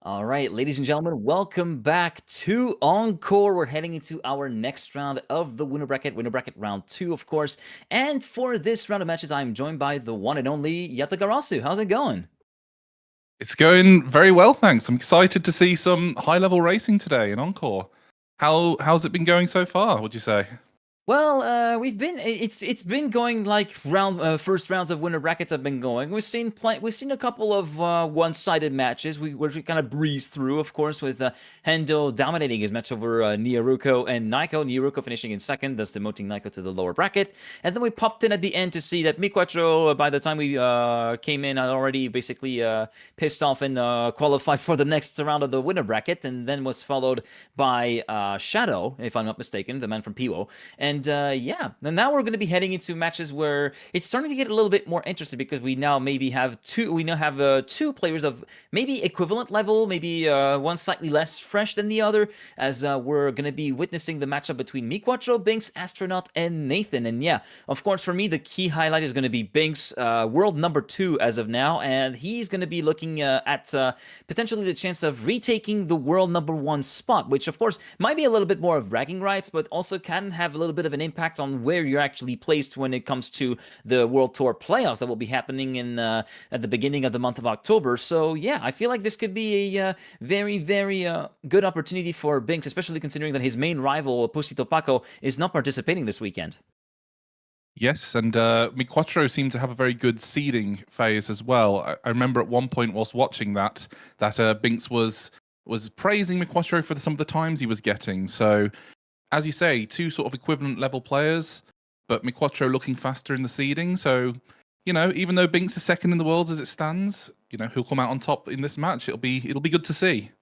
All right, ladies and gentlemen, welcome back to Encore. We're heading into our next round of the winner bracket round 2, of course. And for this round of matches, I'm joined by the one and only Yatagarasu. How's it going? It's going very well, thanks. I'm excited to see some high-level racing today in Encore. How's it been going so far, would you say? Well, it's been going like first rounds of winter brackets have been going. We've seen a couple of one-sided matches. We kind of breezed through, of course, with Hendo dominating his match over Niaruko and Naiko. Niaruko finishing in second, thus demoting Naiko to the lower bracket. And then we popped in at the end to see that MiQuatro, by the time we came in, had already basically pissed off and qualified for the next round of the winner bracket, and then was followed by Shadow, if I'm not mistaken, the man from Piwo. And yeah, and now we're going to be heading into matches where it's starting to get a little bit more interesting because we now have two players of maybe equivalent level, maybe one slightly less fresh than the other, as we're going to be witnessing the matchup between MiQuatro, Binkss, Astronaut, and Nathan. And yeah, of course, for me, the key highlight is going to be Binkss, world number 2 as of now, and he's going to be looking at potentially the chance of retaking the world number 1 spot, which of course might be a little bit more of bragging rights, but also can have a little bit of an impact on where you're actually placed when it comes to the World Tour playoffs that will be happening in at the beginning of the month of October. So yeah, I feel like this could be a very good opportunity for Binkss, especially considering that his main rival Pusito Paco is not participating this weekend. Yes, and MiQuatro seemed to have a very good seeding phase as well. I remember at one point whilst watching that Binkss was praising MiQuatro for some of the times he was getting. So, as you say, two sort of equivalent level players, but MiQuatro looking faster in the seeding. So, even though Binkss is second in the world as it stands, he'll come out on top in this match. It'll be good to see.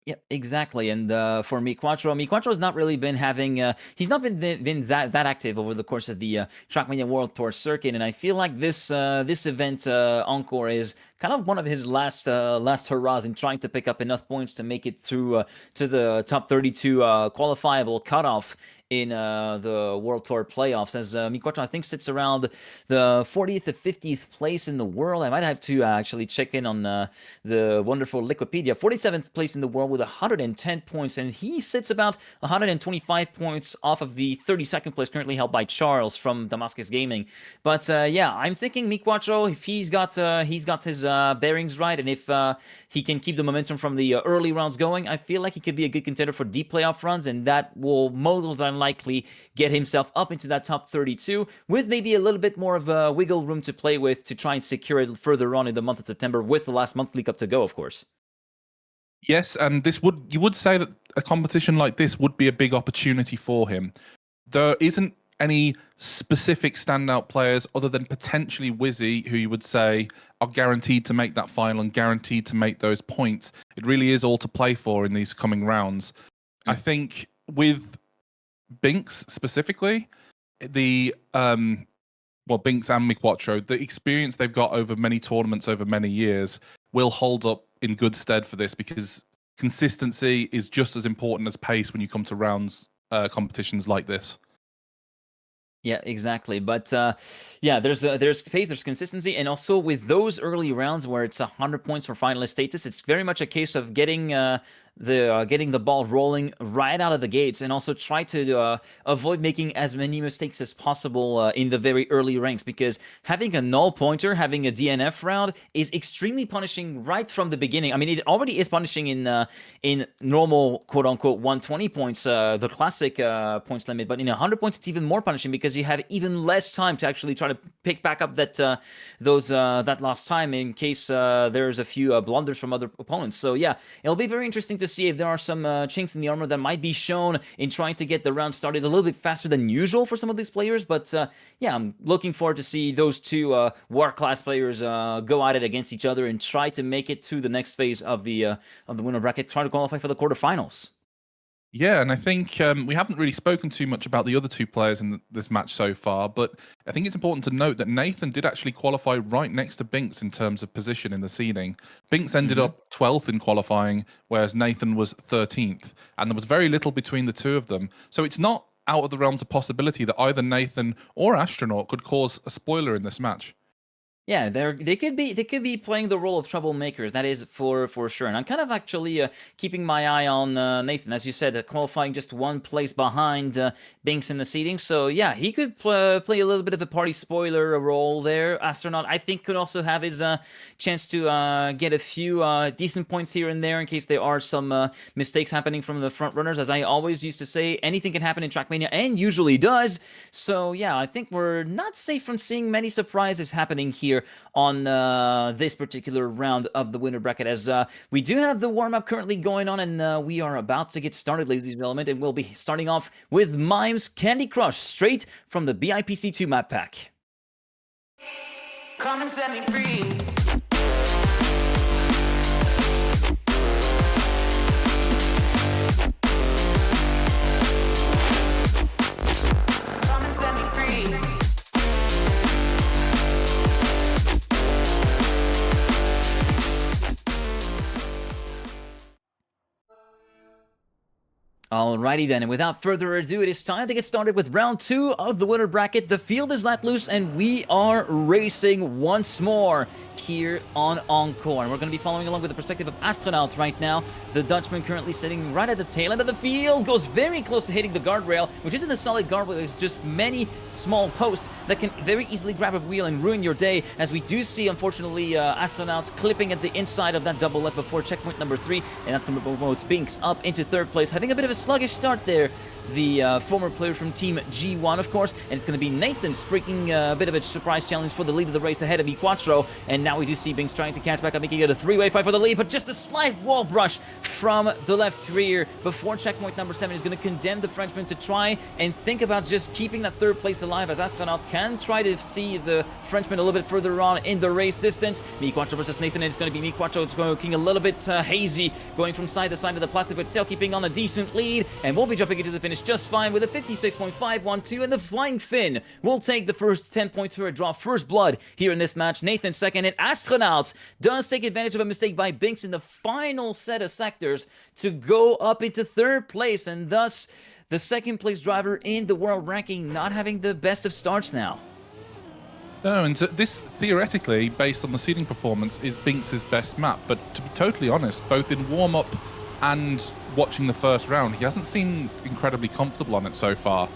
Yep, exactly. And for MiQuatro's not really been having. He's not been that active over the course of the Trackmania World Tour circuit, and I feel like this event Encore is kind of one of his last hurrahs in trying to pick up enough points to make it through to the top 32 qualifiable cutoff in the World Tour playoffs, as MiQuatro I think sits around the 40th to 50th place in the world. I might have to actually check in on the wonderful Liquipedia. 47th place in the world with 110 points, and he sits about 125 points off of the 32nd place currently held by Charles from Damascus Gaming. But yeah, I'm thinking MiQuatro, if he's got his bearings right, and if he can keep the momentum from the early rounds going, I feel like he could be a good contender for deep playoff runs, and that will more than likely get himself up into that top 32 with maybe a little bit more of a wiggle room to play with to try and secure it further on in the month of September with the last monthly cup to go, of course. Yes, and you would say that a competition like this would be a big opportunity for him. There isn't any specific standout players other than potentially Wizzy, who you would say are guaranteed to make that final and guaranteed to make those points. It really is all to play for in these coming rounds. I think with Binkss specifically, the Binkss and MiQuatro, the experience they've got over many tournaments over many years will hold up in good stead for this, because consistency is just as important as pace when you come to rounds competitions like this. Yeah, exactly. But yeah, there's pace, there's consistency, and also with those early rounds where it's 100 points for finalist status, it's very much a case of getting the ball rolling right out of the gates, and also try to avoid making as many mistakes as possible in the very early ranks, because having a null pointer, having a DNF round is extremely punishing right from the beginning. I mean, it already is punishing in normal quote unquote 120 points, the classic points limit, but in 100 points it's even more punishing because you have even less time to actually try to pick back up that lost time in case there's a few blunders from other opponents. So yeah, it'll be very interesting to see if there are some chinks in the armor that might be shown in trying to get the round started a little bit faster than usual for some of these players. But yeah, I'm looking forward to see those two war class players go at it against each other and try to make it to the next phase of the winner bracket, try to qualify for the quarterfinals. Yeah, and I think we haven't really spoken too much about the other two players in this match so far, but I think it's important to note that Nathan did actually qualify right next to Binkss in terms of position in the seeding. Binkss ended up 12th in qualifying, whereas Nathan was 13th, and there was very little between the two of them. So it's not out of the realms of possibility that either Nathan or Astronaut could cause a spoiler in this match. Yeah, they could be playing the role of troublemakers. That is for sure. And I'm kind of actually keeping my eye on Nathan, as you said, qualifying just one place behind Binkss in the seating. So yeah, he could play a little bit of a party spoiler role there. Astronaut, I think, could also have his chance to get a few decent points here and there in case there are some mistakes happening from the front runners. As I always used to say, anything can happen in Trackmania, and usually does. So yeah, I think we're not safe from seeing many surprises happening here on this particular round of the winner bracket, as we do have the warm-up currently going on, and we are about to get started, ladies and gentlemen, and we'll be starting off with Mime's Candy Crush, straight from the BIPC2 map pack. Come and set me free. Come and set me free. Alrighty then, and without further ado, it is time to get started with round 2 of the winner bracket. The field is let loose, and we are racing once more here on Encore. And we're going to be following along with the perspective of Astronaut right now. The Dutchman currently sitting right at the tail end of the field, goes very close to hitting the guardrail, which isn't a solid guardrail, it's just many small posts that can very easily grab a wheel and ruin your day, as we do see, unfortunately, Astronaut clipping at the inside of that double left before checkpoint number 3, and that's going to promote Binkss up into 3rd place, having a bit of a sluggish start there, the former player from Team G1, of course, and it's going to be Nathan breaking a bit of a surprise challenge for the lead of the race ahead of MiQuatro, and now we do see Binkss trying to catch back up, making it a 3-way fight for the lead, but just a slight wall brush from the left rear before checkpoint number 7 is going to condemn the Frenchman to try and think about just keeping that 3rd place alive, as Astronaut can try to see the Frenchman a little bit further on in the race distance. MiQuatro versus Nathan, and it's going to be MiQuatro looking a little bit hazy, going from side to side of the plastic, but still keeping on a decent lead, and we'll be jumping into the finish just fine with a 56.512, and the Flying Finn will take the first 10 points for a draw. First blood here in this match. Nathan second, and Astronaut does take advantage of a mistake by Binkss in the final set of sectors to go up into 3rd place, and thus the 2nd place driver in the world ranking not having the best of starts now. No, and this, theoretically, based on the seeding performance, is Binkss's best map, but to be totally honest, both in warm-up and watching the first round, he hasn't seemed incredibly comfortable on it so far.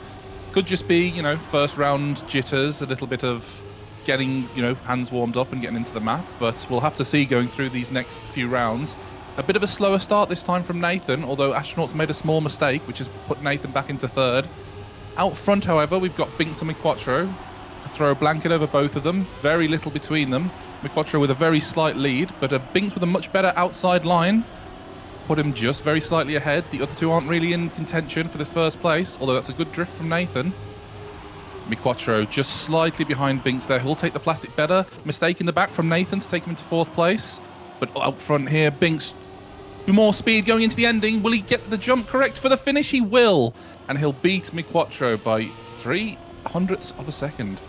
Could just be, you know, first round jitters, a little bit of getting, you know, hands warmed up and getting into the map, but we'll have to see going through these next few rounds. A bit of a slower start this time from Nathan, although Astronaut's made a small mistake, which has put Nathan back into 3rd. Out front, however, we've got Binkss and MiQuatro. Throw a blanket over both of them, very little between them. MiQuatro with a very slight lead, but Binkss with a much better outside line. Put him just very slightly ahead. The other two aren't really in contention for the 1st place, although that's a good drift from Nathan. MiQuatro just slightly behind Binkss there. He'll take the plastic better. Mistake in the back from Nathan to take him into 4th place. But out front here, Binkss with more speed going into the ending. Will he get the jump correct for the finish? He will. And he'll beat MiQuatro by 0.03 of a second.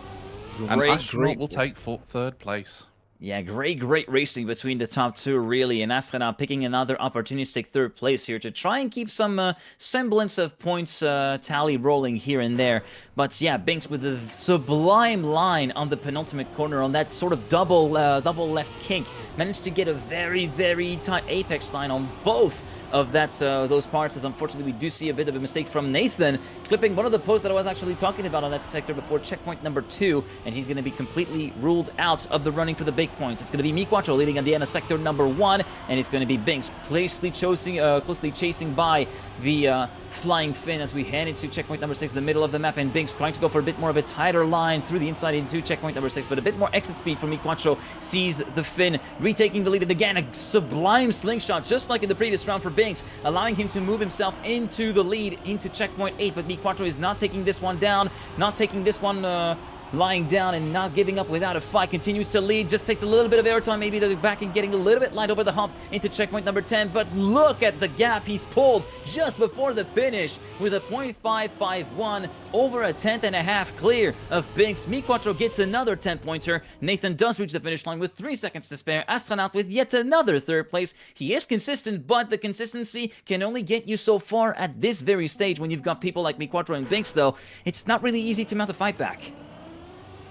And Astronaut will take 3rd place. Yeah, great racing between the top two, really, and Astronaut picking another opportunistic 3rd place here to try and keep some semblance of points tally rolling here and there. But yeah, Binkss with a sublime line on the penultimate corner on that sort of double left kink managed to get a very tight apex line on both of those parts, as unfortunately we do see a bit of a mistake from Nathan, clipping one of the posts that I was actually talking about on that sector before checkpoint number 2, and he's going to be completely ruled out of the running for the big points. It's going to be MiQuatro leading at the end of sector number 1, and it's going to be Binkss closely chasing by the Flying Finn as we head into checkpoint number 6, the middle of the map, and Binkss trying to go for a bit more of a tighter line through the inside into checkpoint number 6, but a bit more exit speed from MiQuatro sees the Finn retaking the lead, and again a sublime slingshot just like in the previous round for Binkss, allowing him to move himself into the lead into checkpoint 8, but MiQuatro is not taking this one down, not taking this one lying down and not giving up without a fight, continues to lead, just takes a little bit of airtime maybe to the back and getting a little bit light over the hump into checkpoint number 10, but look at the gap he's pulled just before the finish with a 0.551, over a 10th clear of Binkss. MiQuatro gets another 10-pointer. Nathan does reach the finish line with 3 seconds to spare. Astronaut with yet another 3rd place. He is consistent, but the consistency can only get you so far at this very stage. When you've got people like MiQuatro and Binkss, though, it's not really easy to mount a fight back.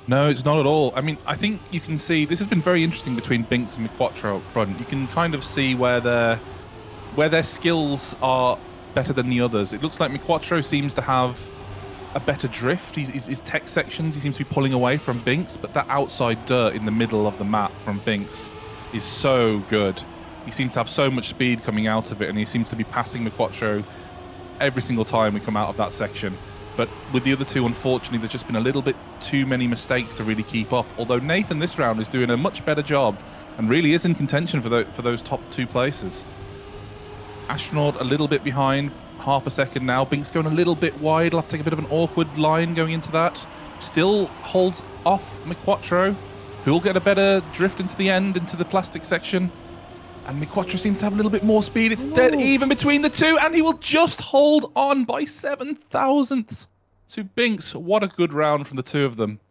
No, it's not at all. I mean, I think you can see this has been very interesting between Binkss and MiQuatro up front. You can kind of see where their skills are better than the others. It looks like MiQuatro seems to have a better drift. His tech sections, he seems to be pulling away from Binkss, but that outside dirt in the middle of the map from Binkss is so good. He seems to have so much speed coming out of it, and he seems to be passing MiQuatro every single time we come out of that section. But with the other two, unfortunately, there's just been a little bit too many mistakes to really keep up. Although Nathan this round is doing a much better job and really is in contention for those top 2 places. Astronaut a little bit behind, half a second now. Binkss going a little bit wide. He'll have to take a bit of an awkward line going into that. Still holds off MiQuatro, who'll get a better drift into the end, into the plastic section. And MiQuatro seems to have a little bit more speed. It's dead even between the two, and he will just hold on by 7 thousandths to Binkss. What a good round from the two of them.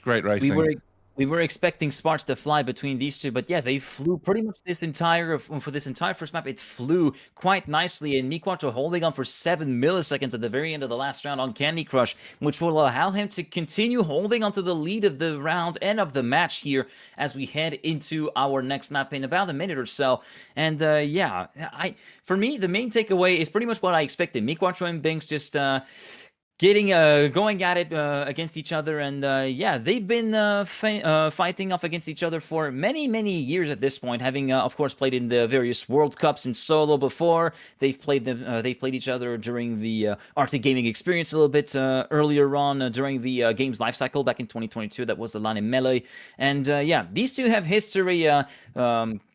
Great racing. We were expecting sparks to fly between these two, but yeah, they flew pretty much for this entire first map. It flew quite nicely, and MiQuatro holding on for 7 milliseconds at the very end of the last round on Candy Crush, which will allow him to continue holding onto the lead of the round and of the match here as we head into our next map in about a minute or so. And yeah, for me, the main takeaway is pretty much what I expected. MiQuatro and Binkss just going at it against each other, and yeah, they've been fighting off against each other for many years at this point, having of course played in the various World Cups in solo before. They've played each other during the Arctic Gaming Experience a little bit earlier on during the game's life cycle back in 2022. That was the LAN in Melee, and yeah, these two have history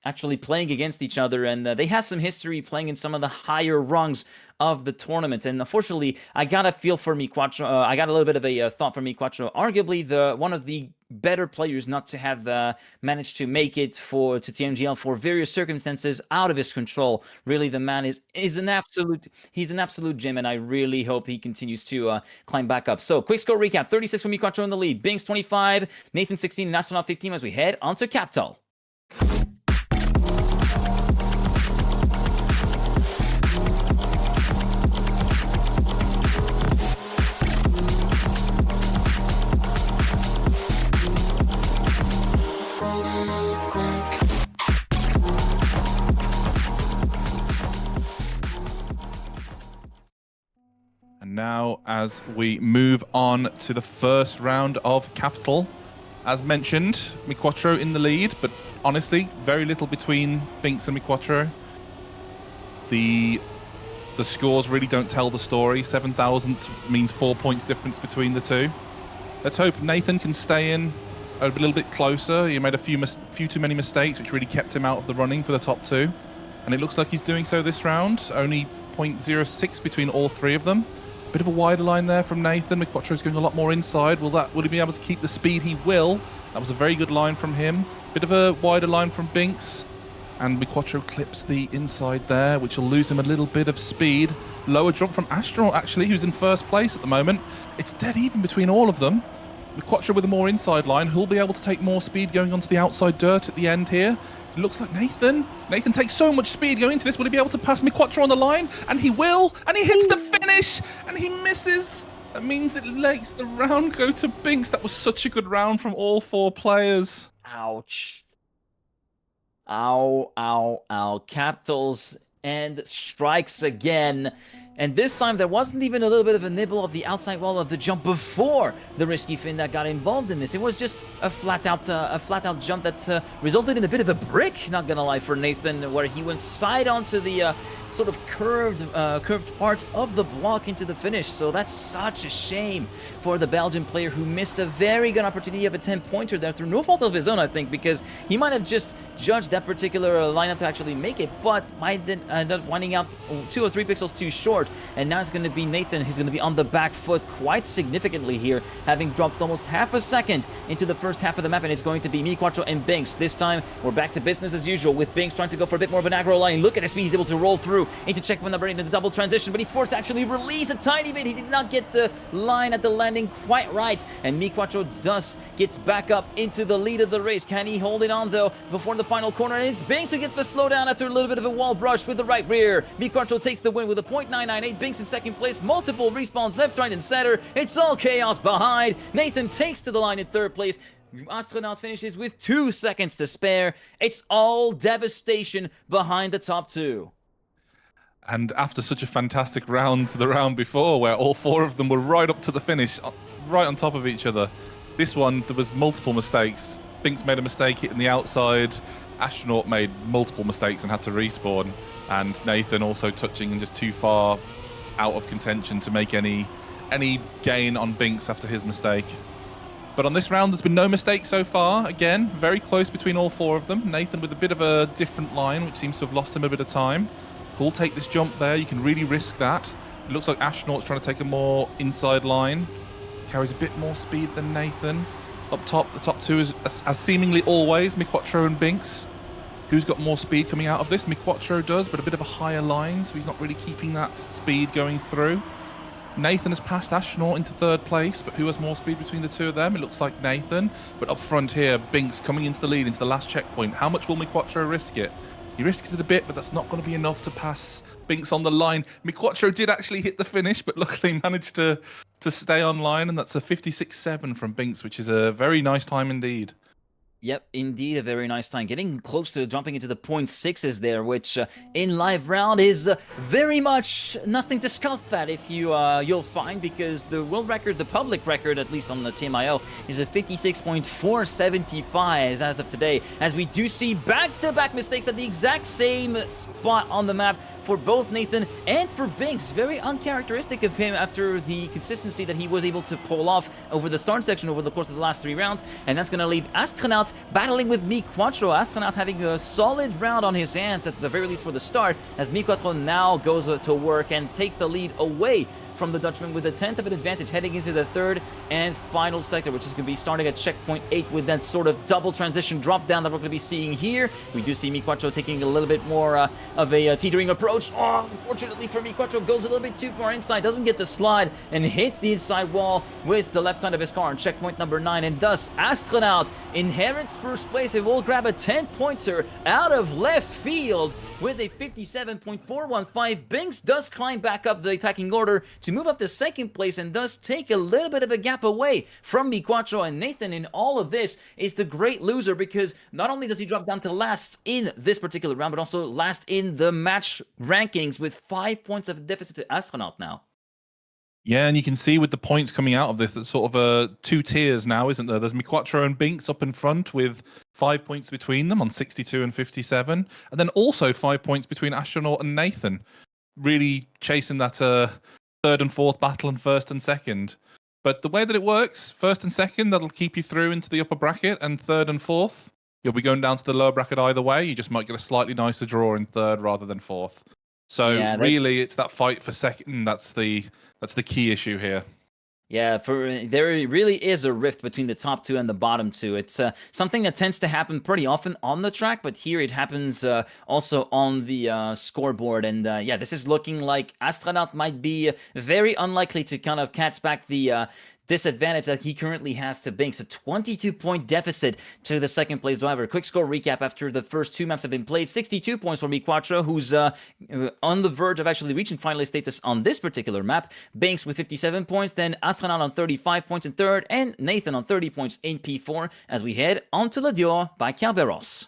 actually playing against each other, and they have some history playing in some of the higher rungs of the tournament. And unfortunately, I got a feel for MiQuatro. I got a little bit of a thought for MiQuatro. Arguably, one of the better players not to have managed to make it to TMGL for various circumstances out of his control. Really, the man he's an absolute gem, and I really hope he continues to climb back up. So, quick score recap: 36 for MiQuatro in the lead, Binkss 25, Nathan 16, and Astronaut 15 as we head onto Capital. Now, as we move on to the first round of Capital, as mentioned, MiQuatro in the lead, but honestly, very little between Binkss and MiQuatro. The scores really don't tell the story. 7 thousandths means 4 points difference between the two. Let's hope Nathan can stay in a little bit closer. He made a few too many mistakes, which really kept him out of the running for the top 2. And it looks like he's doing so this round. Only 0.06 between all 3 of them. Bit of a wider line there from Nathan. MiQuatro's going a lot more inside. Will he be able to keep the speed? He will. That was a very good line from him. Bit of a wider line from Binkss. And MiQuatro clips the inside there, which will lose him a little bit of speed. Lower jump from Astronaut, actually, who's in first place at the moment. It's dead even between all of them. MiQuatro with a more inside line. Who'll be able to take more speed going onto the outside dirt at the end here? It looks like Nathan. Nathan takes so much speed going into this. Will he be able to pass MiQuatro on the line? And he will. And he hits the finish. And he misses. That means it lets the round go to Binkss. That was such a good round from all 4 players. Ouch. Ow. Capitals and strikes again. And this time, there wasn't even a little bit of a nibble of the outside wall of the jump before the risky fin that got involved in this. It was just a flat-out jump that resulted in a bit of a brick, not gonna lie, for Nathan, where he went side onto the sort of curved part of the block into the finish. So that's such a shame for the Belgian player who missed a very good opportunity of a 10-pointer there through no fault of his own, I think, because he might have just judged that particular lineup to actually make it, but might then end up winding up 2 or 3 pixels too short. And now it's going to be Nathan who's going to be on the back foot quite significantly here, having dropped almost half a second into the first half of the map, and it's going to be MiQuatro and Binkss. This time, we're back to business as usual, with Binkss trying to go for a bit more of an aggro line. Look at his speed, he's able to roll through into checkpoint number 8 into the double transition, but he's forced to actually release a tiny bit. He did not get the line at the landing quite right, and MiQuatro gets back up into the lead of the race. Can he hold it on, though, before the final corner? And it's Binkss who gets the slowdown after a little bit of a wall brush with the right rear. MiQuatro takes the win with a .99 8. Binkss in second place. Multiple respawns left, right, and center. It's all chaos behind. Nathan takes to the line in third place. Astronaut finishes with 2 seconds to spare. It's all devastation behind the top 2. And after such a fantastic round to the round before, where all 4 of them were right up to the finish, right on top of each other, this one, there was multiple mistakes. Binkss made a mistake hitting the outside. Astronaut made multiple mistakes and had to respawn. And Nathan also touching and just too far out of contention to make any gain on Binkss after his mistake. But on this round, there's been no mistakes so far. Again, very close between all 4 of them. Nathan with a bit of a different line, which seems to have lost him a bit of time. Cool, take this jump there. You can really risk that. It looks like Astronaut's trying to take a more inside line. Carries a bit more speed than Nathan. Up top, the top 2 is, as seemingly always, MiQuatro and Binkss. Who's got more speed coming out of this? MiQuatro does, but a bit of a higher line, so he's not really keeping that speed going through. Nathan has passed Astronaut into third place, but who has more speed between the 2 of them? It looks like Nathan. But up front here, Binkss coming into the lead, into the last checkpoint. How much will MiQuatro risk it? He risks it a bit, but that's not going to be enough to pass Binkss on the line. MiQuatro did actually hit the finish, but luckily managed to stay on line, and that's a 56.7 from Binkss, which is a very nice time indeed. Yep, indeed, a very nice time. Getting close to jumping into the 0.6s there, which in live round is very much nothing to scoff at, if you'll find, because the world record, the public record, at least on the TMIO, is a 56.475 as of today, as we do see back-to-back mistakes at the exact same spot on the map for both Nathan and for Binkss. Very uncharacteristic of him after the consistency that he was able to pull off over the start section over the course of the last 3 rounds, and that's going to leave Astronaut battling with MiQuatro. Astronaut having a solid round on his hands at the very least for the start, as MiQuatro now goes to work and takes the lead away from the Dutchman with a 10th of an advantage heading into the third and final sector, which is going to be starting at checkpoint 8 with that sort of double transition drop down that we're going to be seeing here. We do see MiQuatro taking a little bit more of a teetering approach. Oh, unfortunately for MiQuatro, goes a little bit too far inside, doesn't get the slide, and hits the inside wall with the left side of his car on checkpoint number 9, and thus Astronaut inherits first place and will grab a 10-pointer out of left field with a 57.415. Binkss does climb back up the pecking order to move up to second place and thus take a little bit of a gap away from MiQuatro, and Nathan in all of this is the great loser, because not only does he drop down to last in this particular round, but also last in the match rankings with 5 points of deficit to Astronaut now. Yeah, and you can see with the points coming out of this, it's sort of 2 tiers now, isn't there? There's MiQuatro and Binkss up in front with 5 points between them on 62 and 57. And then also 5 points between Astronaut and Nathan. Really chasing that third and fourth battle and first and second. But the way that it works, first and second, that'll keep you through into the upper bracket, and third and fourth, you'll be going down to the lower bracket either way. You just might get a slightly nicer draw in third rather than fourth. So yeah, really, it's that fight for second. That's the key issue here. Yeah, there really is a rift between the top 2 and the bottom 2. It's something that tends to happen pretty often on the track, but here it happens also on the scoreboard. And yeah, this is looking like Astronaut might be very unlikely to kind of catch back the disadvantage that he currently has to Binkss. A 22-point deficit to the second place driver. Quick score recap after the first 2 maps have been played. 62 points for MiQuatro, who's on the verge of actually reaching finalist status on this particular map. Binkss with 57 points, then Astronaut on 35 points in third, and Nathan on 30 points in P4 as we head onto Le Dior by Kerberos.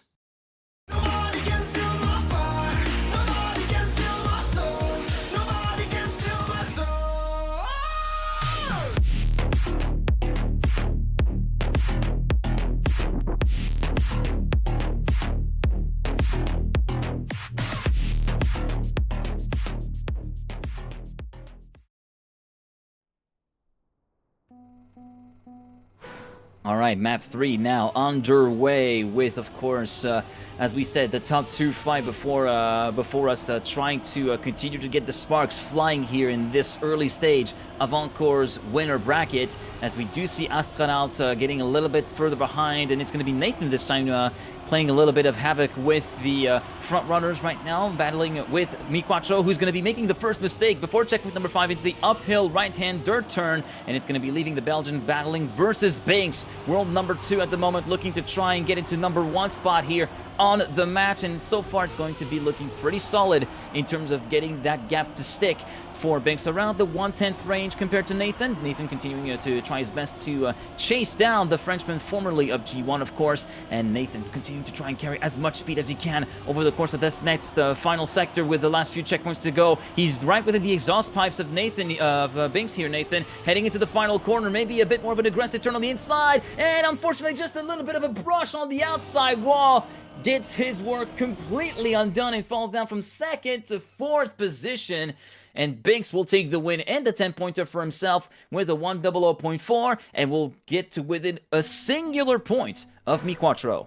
All right, map 3 now underway with, of course, as we said, the top 2 fight before us, trying to continue to get the sparks flying here in this early stage of Encore's winner bracket, as we do see Astronaut getting a little bit further behind, and it's going to be Nathan this time playing a little bit of havoc with the front runners right now, battling with MiQuatro, who's going to be making the first mistake before checkpoint number 5 into the uphill right-hand dirt turn, and it's going to be leaving the Belgian battling versus Binkss world number 2 at the moment, looking to try and get into number 1 spot here on the match, and so far it's going to be looking pretty solid in terms of getting that gap to stick for Binkss, around the 1/10th range compared to Nathan. Nathan continuing to try his best to chase down the Frenchman formerly of G1, of course, and Nathan continuing to try and carry as much speed as he can over the course of this next final sector with the last few checkpoints to go. He's right within the exhaust pipes of Binkss here, Nathan, heading into the final corner, maybe a bit more of an aggressive turn on the inside, and unfortunately just a little bit of a brush on the outside wall. Gets his work completely undone and falls down from 2nd to 4th position. And Binkss will take the win and the 10-pointer for himself with a 100.4, and will get to within a singular point of MiQuatro.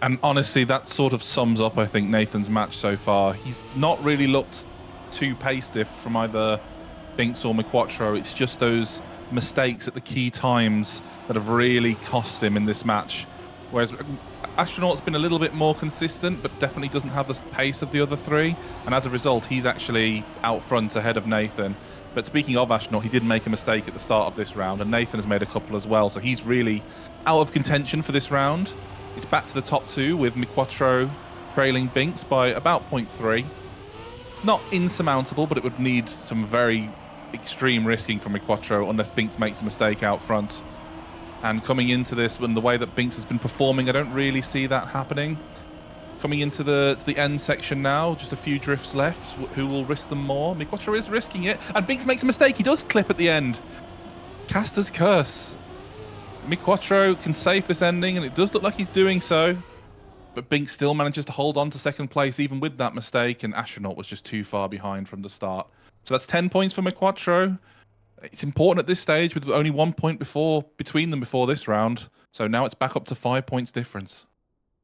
And honestly, that sort of sums up, I think, Nathan's match so far. He's not really looked too pace diff from either Binkss or MiQuatro. It's just those mistakes at the key times that have really cost him in this match. Whereas Astronaut's been a little bit more consistent, but definitely doesn't have the pace of the other 3. And as a result, he's actually out front ahead of Nathan. But speaking of Astronaut, he did make a mistake at the start of this round, and Nathan has made a couple as well. So he's really out of contention for this round. It's back to the top 2 with MiQuatro trailing Binkss by about 0.3. It's not insurmountable, but it would need some very extreme risking from MiQuatro unless Binkss makes a mistake out front. And coming into this, and the way that Binkss has been performing, I don't really see that happening. Coming into the end section now, just a few drifts left. Who will risk them more? MiQuatro is risking it, and Binkss makes a mistake. He does clip at the end. Caster's curse. MiQuatro can save this ending, and it does look like he's doing so. But Binkss still manages to hold on to 2nd place, even with that mistake, and Astronaut was just too far behind from the start. So that's 10 points for MiQuatro. It's important at this stage with only 1 point between them before this round. So now it's back up to 5 points difference.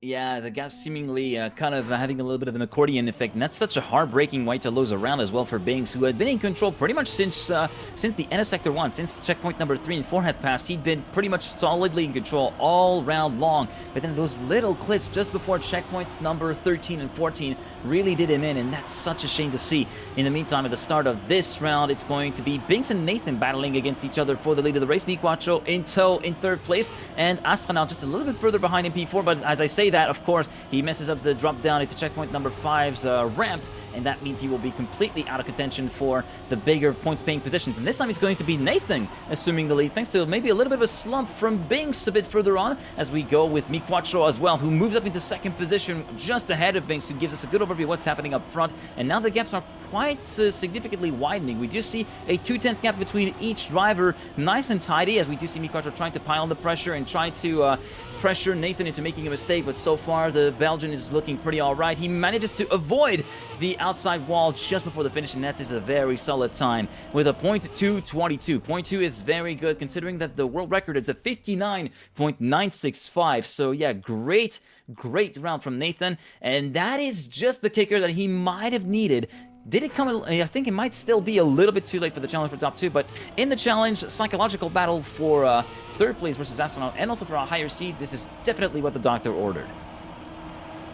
Yeah, the gap seemingly kind of having a little bit of an accordion effect, and that's such a heartbreaking way to lose a round as well for Binkss, who had been in control pretty much since the end of Sector 1, since checkpoint number 3 and 4 had passed. He'd been pretty much solidly in control all round long, but then those little clips just before checkpoints number 13 and 14 really did him in, and that's such a shame to see. In the meantime, at the start of this round, it's going to be Binkss and Nathan battling against each other for the lead of the race. MiQuatro in tow in 3rd place, and Astronaut just a little bit further behind in P4, but as I say that, of course, he messes up the drop down into checkpoint number 5's ramp, and that means he will be completely out of contention for the bigger points-paying positions. And this time it's going to be Nathan assuming the lead, thanks to maybe a little bit of a slump from Binkss a bit further on, as we go with MiQuatro as well, who moves up into 2nd position just ahead of Binkss, who gives us a good overview of what's happening up front. And now the gaps are quite significantly widening. We do see a 2/10 gap between each driver, nice and tidy, as we do see MiQuatro trying to pile on the pressure and try to pressure Nathan into making a mistake, but so far the Belgian is looking pretty alright. He manages to avoid the outside wall just before the finish, and that is a very solid time with a 0.222. 0.2 is very good, considering that the world record is a 59.965. So yeah, great round from Nathan, and that is just the kicker that he might have needed. Did it come? I think it might still be a little bit too late for the challenge for top 2, but in the challenge, psychological battle for 3rd place versus Astronaut, and also for a higher seed, this is definitely what the doctor ordered.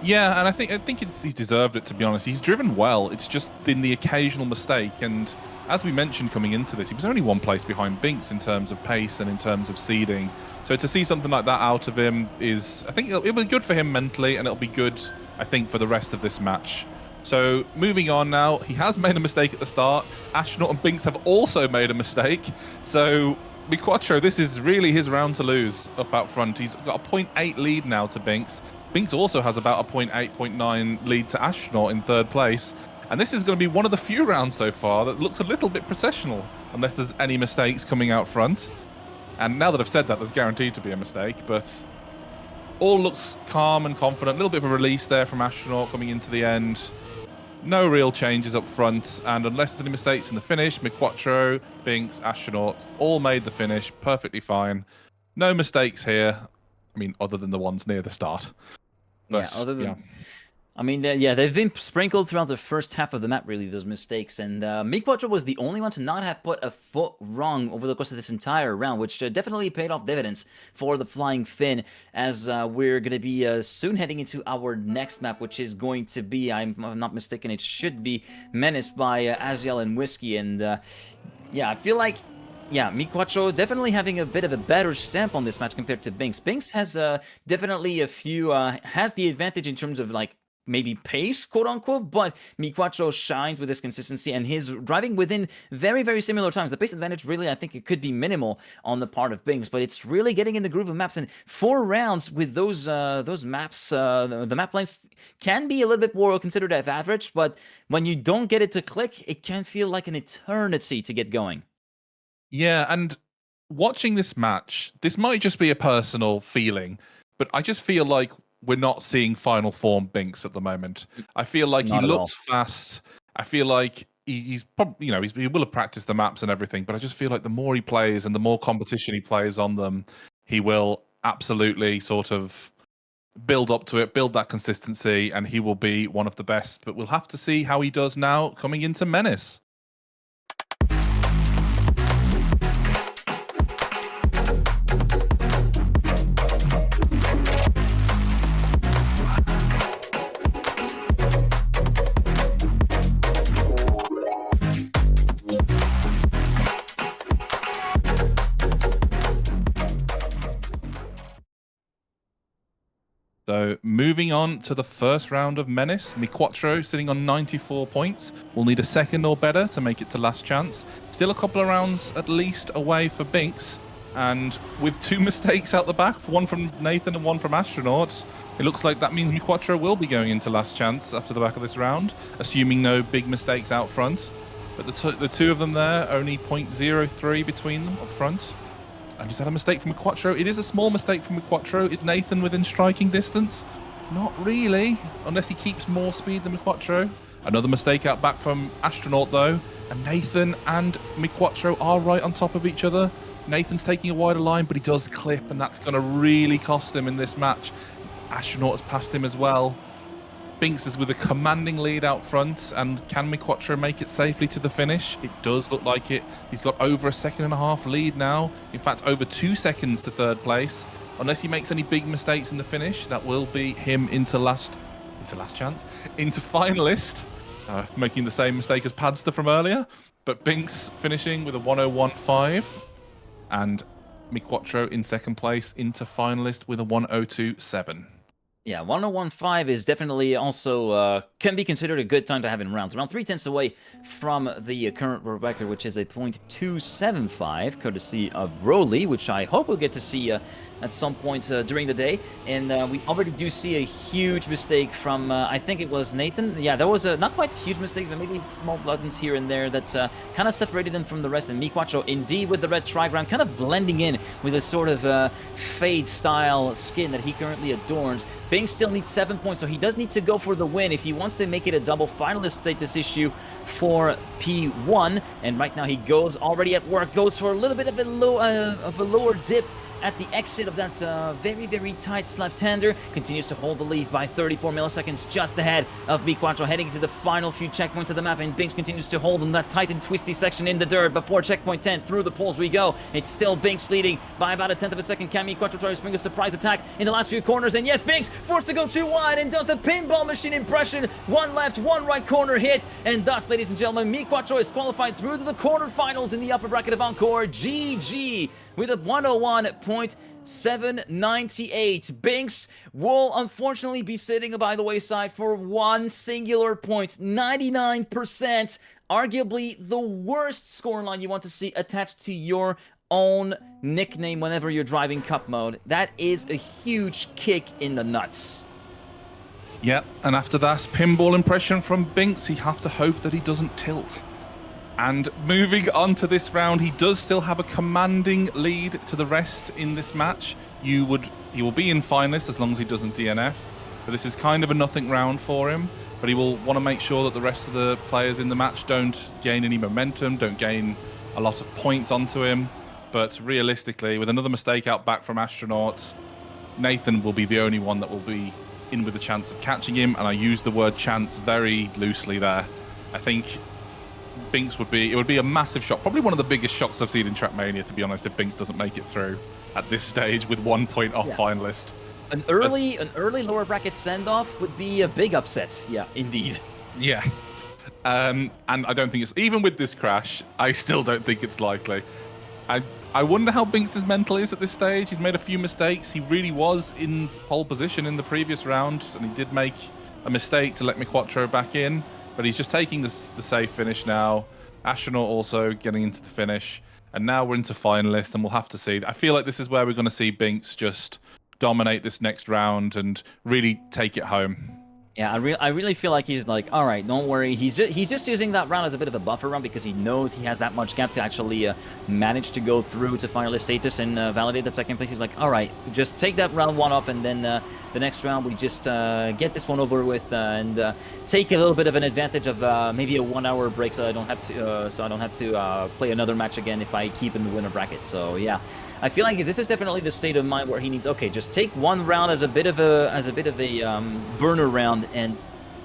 Yeah, and I think he's deserved it, to be honest. He's driven well. It's just been the occasional mistake, and as we mentioned coming into this, he was only 1 place behind Binkss in terms of pace and in terms of seeding. So to see something like that out of him is, I think it'll be good for him mentally, and it'll be good, I think, for the rest of this match. So moving on now, he has made a mistake at the start. Astronaut and Binkss have also made a mistake. So MiQuatro, this is really his round to lose up out front. He's got a 0.8 lead now to Binkss. Binkss also has about a 0.8, 0.9 lead to Astronaut in 3rd place. And this is going to be one of the few rounds so far that looks a little bit processional, unless there's any mistakes coming out front. And now that I've said that, there's guaranteed to be a mistake, but all looks calm and confident. A little bit of a release there from Astronaut coming into the end. No real changes up front, and unless there's any mistakes in the finish, MiQuatro, Binkss, Astronaut all made the finish perfectly fine. No mistakes here. I mean, other than the ones near the start. But, yeah, other than... I mean, yeah, they've been sprinkled throughout the first half of the map, really, those mistakes. And MiQuatro was the only one to not have put a foot wrong over the course of this entire round, which definitely paid off dividends for the Flying Finn, as we're going to be soon heading into our next map, which is going to be, I'm not mistaken, it should be Menaced by Aziel and Whiskey. And yeah, I feel like Yeah, MiQuatro definitely having a bit of a better stamp on this match compared to Binkss. Binkss has definitely a few has the advantage in terms of like maybe pace, quote unquote, but MiQuatro shines with his consistency and his driving within very similar times. The pace advantage really, I think it could be minimal on the part of Binkss, but it's really getting in the groove of maps. And 4 rounds with those maps, the map lengths can be a little bit more considered as average, but when you don't get it to click, it can feel like an eternity to get going. Yeah, and watching this match, this might just be a personal feeling, but I just feel like we're not seeing final form Binkss at the moment. I feel like Not he at all. looks fast. I feel like he's probably, he will have practiced the maps and everything, but I just feel like the more he plays and the more competition he plays on them, he will absolutely sort of build up to it, build that consistency, and he will be one of the best. But we'll have to see how he does now coming into Menace. So moving on to the first round of Menace, MiQuatro sitting on 94 points. Will need a second or better to make it to last chance. Still a couple of rounds at least away for Binkss. And with 2 mistakes out the back, one from Nathan and one from Astronaut, it looks like that means MiQuatro will be going into last chance after the back of this round, assuming no big mistakes out front. But the two of them there, only 0.03 between them up front. And is that a mistake from MiQuatro? It is a small mistake from MiQuatro. Is Nathan within striking distance? Not really, unless he keeps more speed than MiQuatro. Another mistake out back from Astronaut, though. And Nathan and MiQuatro are right on top of each other. Nathan's taking a wider line, but he does clip, and that's going to really cost him in this match. Astronaut has passed him as well. Binkss is with a commanding lead out front, and can MiQuatro make it safely to the finish? It does look like it. He's got over a 1.5 second lead now. In fact, over 2 seconds to third place. Unless he makes any big mistakes in the finish, that will be him into finalist, making the same mistake as Padster from earlier. But Binkss finishing with a 101.5, and MiQuatro in second place into finalist with a 102.7. Yeah, 101.5 is definitely also can be considered a good time to have in rounds. Around 3/10 away from the current world record, which is a .275, courtesy of Broly, which I hope we'll get to see at some point during the day. And we already do see a huge mistake from, I think it was Nathan. Yeah, there was a not quite a huge mistake, but maybe small buttons here and there that kind of separated him from the rest. And MiQuatro, indeed, with the red triground, kind of blending in with a sort of fade-style skin that he currently adorns. Binkss still needs 7 points, so he does need to go for the win if he wants to make it a double finalist status issue for P1. And right now he goes already at work, goes for a little bit of a lower dip at the exit of that very tight left-hander. Continues to hold the lead by 34 milliseconds, just ahead of MiQuatro, heading to the final few checkpoints of the map, and Binkss continues to hold in that tight and twisty section in the dirt before checkpoint 10. Through the poles we go. It's still Binkss leading by about a 1/10 of a second. Can MiQuatro try to spring a surprise attack in the last few corners? And yes, Binkss forced to go too wide and does the pinball machine impression. One left, one right corner hit, and thus, ladies and gentlemen, MiQuatro is qualified through to the quarterfinals in the upper bracket of Encore. GG with a 101.798. Binkss will unfortunately be sitting by the wayside for one singular point. 99%, arguably the worst scoreline you want to see attached to your own nickname whenever you're driving cup mode. That is a huge kick in the nuts. Yep, and after that pinball impression from Binkss, you have to hope that he doesn't tilt. And moving on to this round, he does still have a commanding lead to the rest in this match. He will be in finalist as long as he doesn't DNF. But this is kind of a nothing round for him. But he will want to make sure that the rest of the players in the match don't gain any momentum, don't gain a lot of points onto him. But realistically, with another mistake out back from Astronaut, Nathan will be the only one that will be in with a chance of catching him. And I use the word chance very loosely there. I think Binkss would be a massive shock, probably one of the biggest shocks I've seen in Trackmania, to be honest, if Binkss doesn't make it through at this stage with 1 point off finalist. An early lower bracket send-off would be a big upset. Yeah, indeed. Yeah. And I don't think it's, even with this crash, I still don't think it's likely. I wonder how Binkss' mental is at this stage. He's made a few mistakes. He really was in pole position in the previous round, and he did make a mistake to let MiQuatro back in, but he's just taking the safe finish now. Astronaut also getting into the finish, and now we're into finalist, and we'll have to see. I feel like this is where we're going to see Binkss just dominate this next round and really take it home. Yeah, I really feel like he's like, all right, don't worry. He's just using that round as a bit of a buffer round because he knows he has that much gap to actually manage to go through to finalist status and validate that second place. He's like, all right, just take that round one off, and then the next round we just get this one over with and take a little bit of an advantage of maybe a 1 hour break, so I don't have to play another match again if I keep in the winner bracket. So yeah. I feel like this is definitely the state of mind where he needs. Okay, just take one round as a bit of a burner round and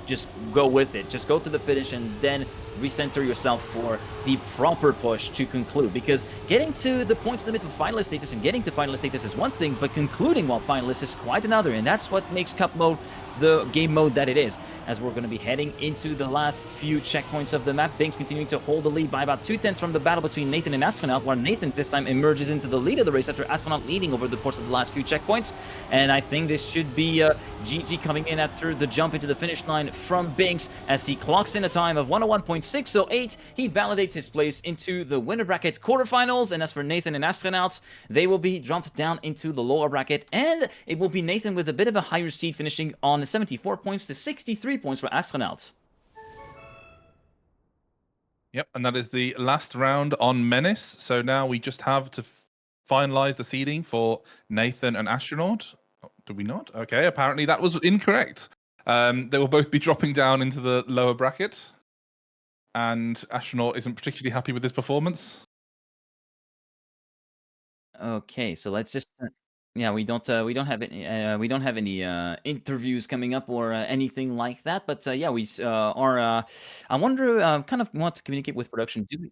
just go with it. Just go to the finish and then recenter yourself for the proper push to conclude. Because getting to the points limit for finalist status and getting to finalist status is one thing, but concluding while finalist is quite another, and that's what makes Cup mode the game mode that it is. As we're going to be heading into the last few checkpoints of the map, Binkss continuing to hold the lead by about 2/10 from the battle between Nathan and Astronaut, while Nathan this time emerges into the lead of the race after Astronaut leading over the course of the last few checkpoints. And I think this should be GG coming in after the jump into the finish line from Binkss as he clocks in a time of 101.608. He validates his place into the winner bracket quarterfinals. And as for Nathan and Astronaut, they will be dropped down into the lower bracket, and it will be Nathan with a bit of a higher seed, finishing on 74 points to 63 points for Astronaut. Yep, and that is the last round on Menace. So now we just have to finalize the seeding for Nathan and Astronaut. Oh, do we not? Okay, apparently that was incorrect. They will both be dropping down into the lower bracket, and Astronaut isn't particularly happy with his performance. Okay, so let's just yeah, we don't have any interviews coming up or anything like that, but yeah, we are I wonder, kind of want to communicate with production. Do we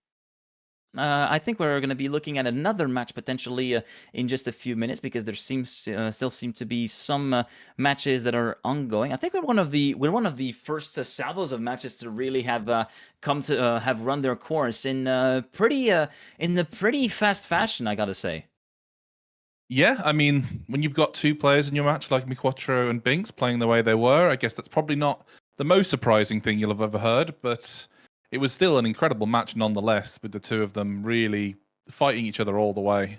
I think we're going to be looking at another match potentially in just a few minutes, because there still seem to be some matches that are ongoing. I think we're one of the first salvos of matches to really have come to have run their course in the pretty fast fashion, I gotta say. Yeah, I mean, when you've got two players in your match like MiQuatro and Binkss playing the way they were, I guess that's probably not the most surprising thing you'll have ever heard, but it was still an incredible match nonetheless, with the two of them really fighting each other all the way.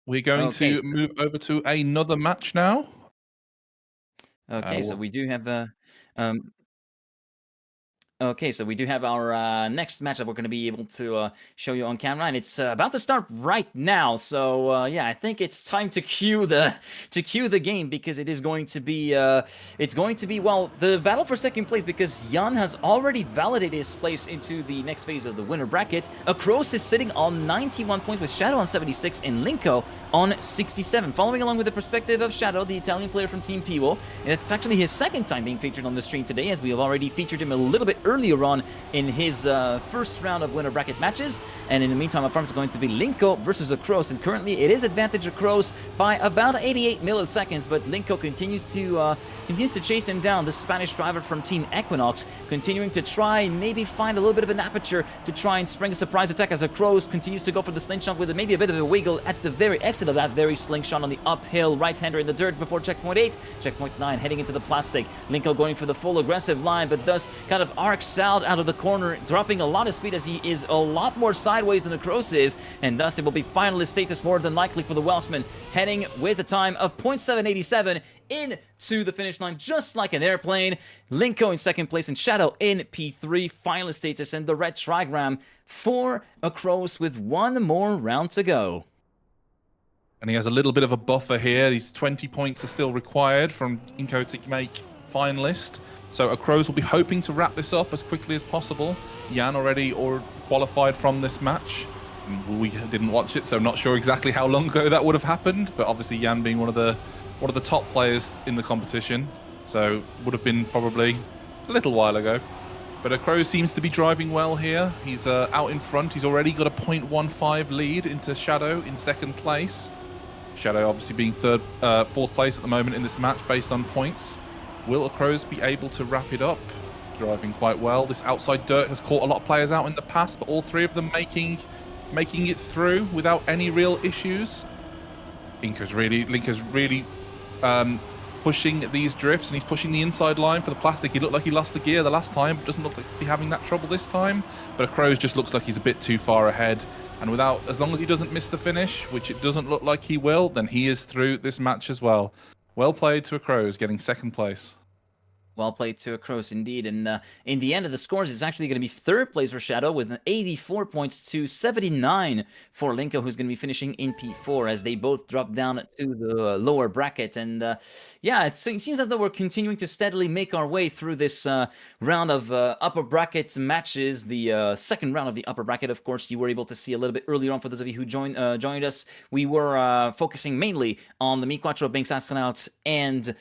We're going to move over to another match now. Okay, so we do have um, Okay, so we do have our next match that we're going to be able to show you on camera, and it's about to start right now. So yeah, I think it's time to cue the game, because it is going to be well, the battle for second place, because Jan has already validated his place into the next phase of the winner bracket. Across is sitting on 91 points with Shadow on 76 and Linko on 67. Following along with the perspective of Shadow, the Italian player from Team Piwo. It's actually his second time being featured on the stream today, as we have already featured him a little bit earlier on in his first round of winner bracket matches. And in the meantime, up front is going to be Linko versus Across, and currently it is advantage Across by about 88 milliseconds, but Linko continues to chase him down. The Spanish driver from Team Equinox continuing to try and maybe find a little bit of an aperture to try and spring a surprise attack, as Across continues to go for the slingshot with maybe a bit of a wiggle at the very exit of that very slingshot on the uphill right-hander in the dirt before checkpoint 8. Checkpoint 9 heading into the plastic. Linko going for the full aggressive line, but thus kind of arcs out of the corner, dropping a lot of speed as he is a lot more sideways than Across is, and thus it will be finalist status more than likely for the Welshman, heading with a time of 0.787 into the finish line just like an airplane. Linko in second place and Shadow in P3, finalist status, and the red trigram for Across with one more round to go. And he has a little bit of a buffer here. These 20 points are still required from Inko to make finalist. So Across will be hoping to wrap this up as quickly as possible. Jan already qualified from this match. We didn't watch it, so I'm not sure exactly how long ago that would have happened. But obviously Jan being one of the top players in the competition, so would have been probably a little while ago. But Across seems to be driving well here. He's out in front. He's already got a 0.15 lead into Shadow in second place. Shadow obviously being fourth place at the moment in this match based on points. Will Across be able to wrap it up? driving quite well. This outside dirt has caught a lot of players out in the past, but all three of them making it through without any real issues. Linker's really pushing these drifts, and he's pushing the inside line for the plastic. He looked like he lost the gear the last time, but doesn't look like he'll be having that trouble this time. But Crows just looks like he's a bit too far ahead, and as long as he doesn't miss the finish, which it doesn't look like he will, then he is through this match as well. Well played to Crows, getting second place. Well played to Crows, indeed. And in the end of the scores, it's actually going to be third place for Shadow with an 84 points to 79 for Linko, who's going to be finishing in P4 as they both drop down to the lower bracket. And yeah, it seems as though we're continuing to steadily make our way through this round of upper bracket matches. The second round of the upper bracket, of course, you were able to see a little bit earlier on for those of you who joined us. We were focusing mainly on the MiQuatro, Binkss, astronaut, and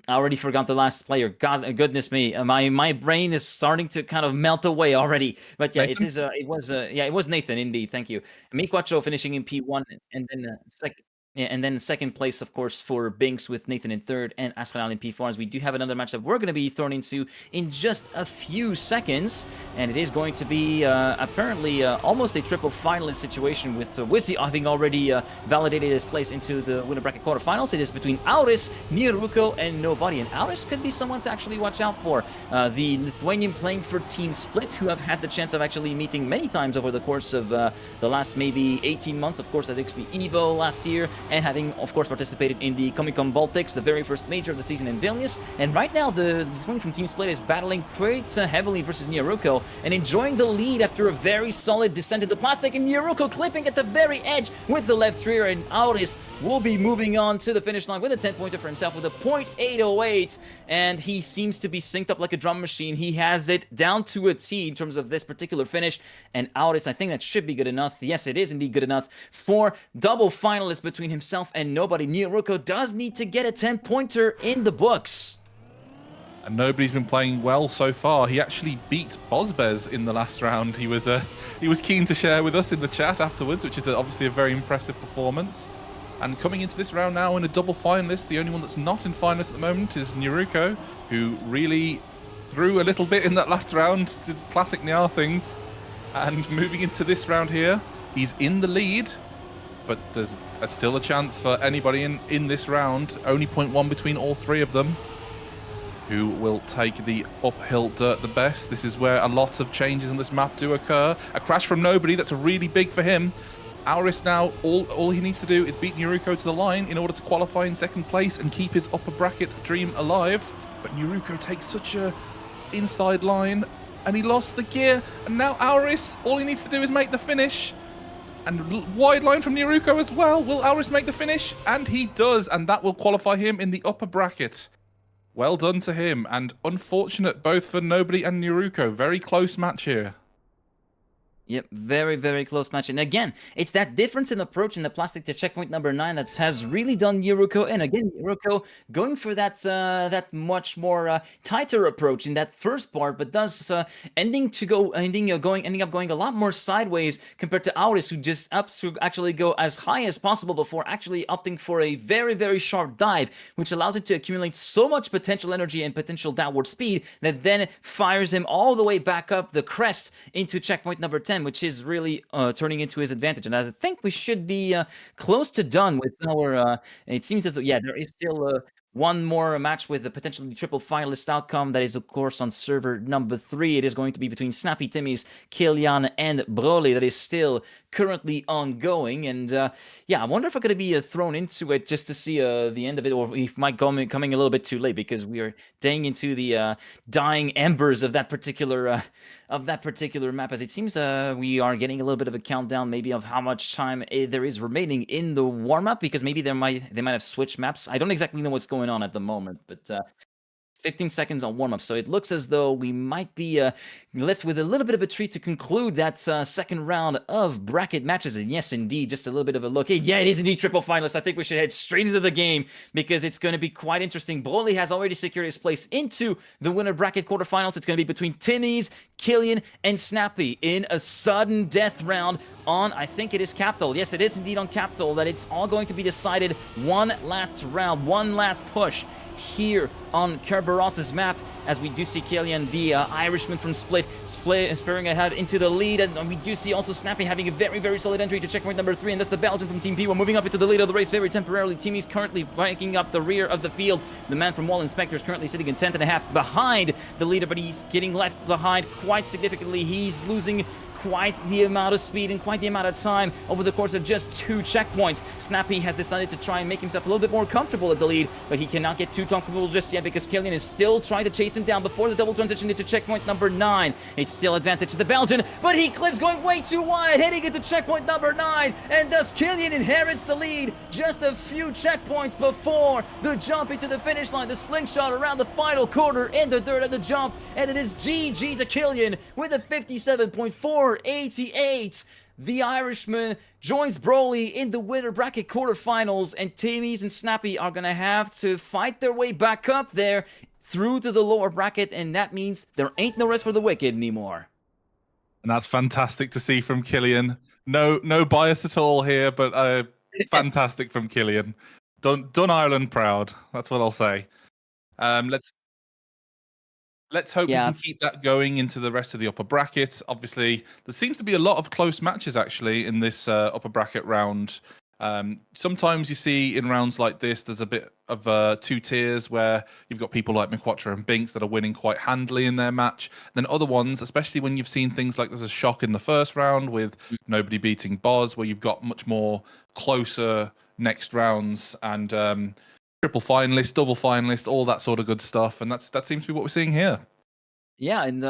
I already forgot the last player. God, goodness me, my brain is starting to kind of melt away already. But yeah, Nathan? it was Nathan indeed. Thank you. MiQuatro finishing in P1, and then second. Yeah, and then second place, of course, for Binkss with Nathan in third and Astronaut in P4, as we do have another match that we're going to be thrown into in just a few seconds. And it is going to be apparently almost a triple finalist situation with Wizzy having already validated his place into the winner bracket quarterfinals. It is between Auris, Nieruko, and Nobody. And Auris could be someone to actually watch out for. The Lithuanian playing for Team Split, who have had the chance of actually meeting many times over the course of the last maybe 18 months. Of course, at XP Evo last year, and having, of course, participated in the Comic-Con Baltics, the very first major of the season in Vilnius. And right now, the Lithuanian from Team Split is battling quite heavily versus Nieruko and enjoying the lead after a very solid descent into the plastic. And Nieruko clipping at the very edge with the left rear, and Auris will be moving on to the finish line with a 10-pointer for himself with a .808. And he seems to be synced up like a drum machine. He has it down to a T in terms of this particular finish. And Auris, I think that should be good enough. Yes, it is indeed good enough for double finalists between himself and Nobody. Nieruko does need to get a 10-pointer in the books. And Nobody's been playing well so far. He actually beat Bozbez in the last round. He was keen to share with us in the chat afterwards, which is obviously a very impressive performance. And coming into this round now in a double finalist, the only one that's not in finalist at the moment is Nieruko, who really threw a little bit in that last round to classic Niar things. And moving into this round here, he's in the lead, but there's still a chance for anybody in this round. Only 0.1 between all three of them. Who will take the uphill dirt the best? This is where a lot of changes on this map do occur. A crash from Nobody, that's really big for him. Auris now, all he needs to do is beat Nieruko to the line in order to qualify in second place and keep his upper bracket dream alive. But Nieruko takes such a inside line, and he lost the gear. And now Auris, all he needs to do is make the finish. And wide line from Nieruko as well. Will Auris make the finish? And he does, and that will qualify him in the upper bracket. Well done to him, and unfortunate both for Nobody and Nieruko. Very close match here. Yep, very, very close match. And again, it's that difference in approach in the plastic to checkpoint number 9 that has really done Nieruko. And again, Nieruko going for that that much more tighter approach in that first part, but does ending up going a lot more sideways compared to Auris, who just ups to actually go as high as possible before actually opting for a very, very sharp dive, which allows it to accumulate so much potential energy and potential downward speed that then fires him all the way back up the crest into checkpoint number 10. Which is really turning into his advantage. And I think we should be close to done with our... it seems as though, yeah, there is still one more match with a potentially triple finalist outcome. That is, of course, on server number 3. It is going to be between Snappy Timmy's, Kilian, and Broly. That is still currently ongoing. And yeah, I wonder if I'm going to be thrown into it just to see the end of it, or if it might coming a little bit too late, because we are dying into the dying embers of that particular map, as it seems we are getting a little bit of a countdown maybe of how much time there is remaining in the warm-up, because maybe they might have switched maps. I don't exactly know what's going on at the moment, but 15 seconds on warm-up, so it looks as though we might be left with a little bit of a treat to conclude that second round of bracket matches. And yes, indeed, just a little bit of a look. Hey, yeah, it is indeed triple finalists. I think we should head straight into the game, because it's going to be quite interesting. Broly has already secured his place into the winner bracket quarterfinals. It's going to be between Timmy's, Killian, and Snappy in a sudden death round on, I think it is Capital. Yes, it is indeed on Capital that it's all going to be decided. One last round, one last push here on Kerberos's map, as we do see Killian, the Irishman from Split, spurring ahead into the lead, and we do see also Snappy having a very, very solid entry to checkpoint number 3, and that's the Belgian from Team P1 moving up into the lead of the race very temporarily. Teamy's currently breaking up the rear of the field. The man from Wall Inspector is currently sitting in 10th and a half behind the leader, but he's getting left behind quite significantly. He's losing quite the amount of speed and quite the amount of time over the course of just 2 checkpoints. Snappy has decided to try and make himself a little bit more comfortable at the lead, but he cannot get too comfortable just yet because Killian is still trying to chase him down before the double transition into checkpoint number 9. It's still advantage to the Belgian, but he clips going way too wide, heading into checkpoint number 9, and thus Killian inherits the lead just a few checkpoints before the jump into the finish line, the slingshot around the final corner in the dirt of the jump, and it is GG to Killian with a 57.488. The Irishman joins Broly in the winner bracket quarterfinals, and Timmy's and Snappy are gonna have to fight their way back up there through to the lower bracket, and that means there ain't no rest for the wicked anymore. And that's fantastic to see from Killian. No bias at all here, but fantastic from Killian. Done Ireland proud. That's what I'll say. Let's hope we can keep that going into the rest of the upper bracket. Obviously, there seems to be a lot of close matches actually in this upper bracket round. Sometimes you see in rounds like this, there's a bit of 2 tiers where you've got people like MiQuatro and Binkss that are winning quite handily in their match. Then other ones, especially when you've seen things like there's a shock in the first round with nobody beating Boz, where you've got much more closer next rounds and triple finalist, double finalist, all that sort of good stuff, and that seems to be what we're seeing here. Yeah, and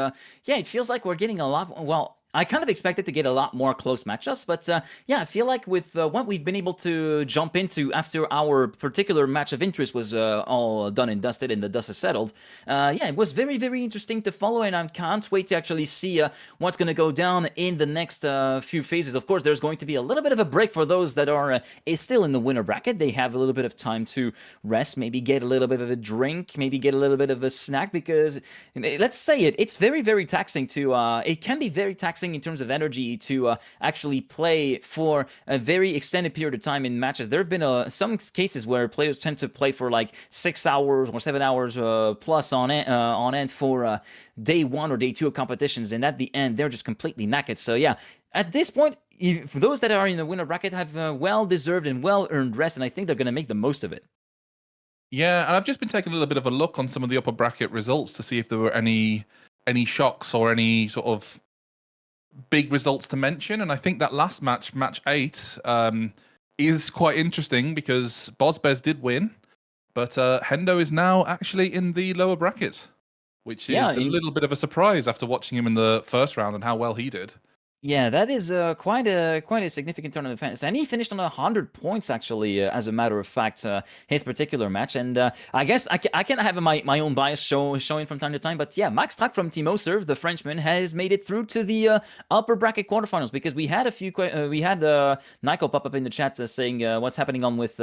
yeah, it feels like we're getting a lot. Well, I kind of expected to get a lot more close matchups, but yeah, I feel like with what we've been able to jump into after our particular match of interest was all done and dusted and the dust is settled, yeah, it was very, very interesting to follow, and I can't wait to actually see what's going to go down in the next few phases. Of course, there's going to be a little bit of a break for those that are still in the winner bracket. They have a little bit of time to rest, maybe get a little bit of a drink, maybe get a little bit of a snack, because let's say it's very, very taxing to, it can be very taxing in terms of energy to actually play for a very extended period of time in matches. There have been some cases where players tend to play for like 6 hours or 7 hours plus on end for day 1 or day 2 of competitions, and at the end they're just completely knackered. So yeah, at this point, for those that are in the winner bracket have well-deserved and well-earned rest, and I think they're going to make the most of it. Yeah, and I've just been taking a little bit of a look on some of the upper bracket results to see if there were any shocks or any sort of big results to mention, and I think that last match 8, is quite interesting because Bozbez did win, but Hendo is now actually in the lower bracket, which is a little bit of a surprise after watching him in the first round and how well he did. Yeah, that is quite a significant turn of events, and he finished on 100 points actually. As a matter of fact, his particular match, and I guess I can have my own bias showing from time to time, but yeah, Max Tuck from Team Oserve, the Frenchman, has made it through to the upper bracket quarterfinals, because we had Nico pop up in the chat saying what's happening on with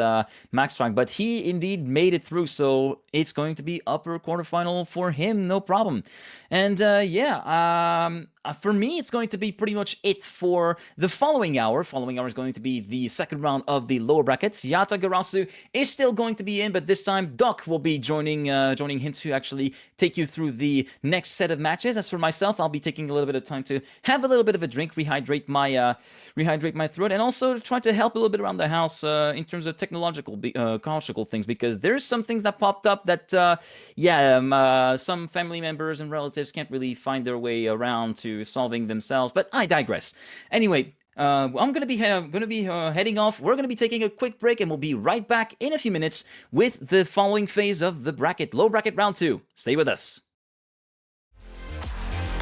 Max Tuck, but he indeed made it through, so it's going to be upper quarterfinal for him, no problem. And yeah, for me, it's going to be pretty much it for the following hour. Following hour is going to be the second round of the lower brackets. Yata Garasu is still going to be in, but this time Doc will be joining him to actually take you through the next set of matches. As for myself, I'll be taking a little bit of time to have a little bit of a drink, rehydrate my throat, and also try to help a little bit around the house in terms of technological things, because there's some things that popped up that some family members and relatives can't really find their way around to solving themselves, but I digress. Anyway, I'm going to be heading off. We're going to be taking a quick break, and we'll be right back in a few minutes with the following phase of the bracket, low bracket round 2. Stay with us.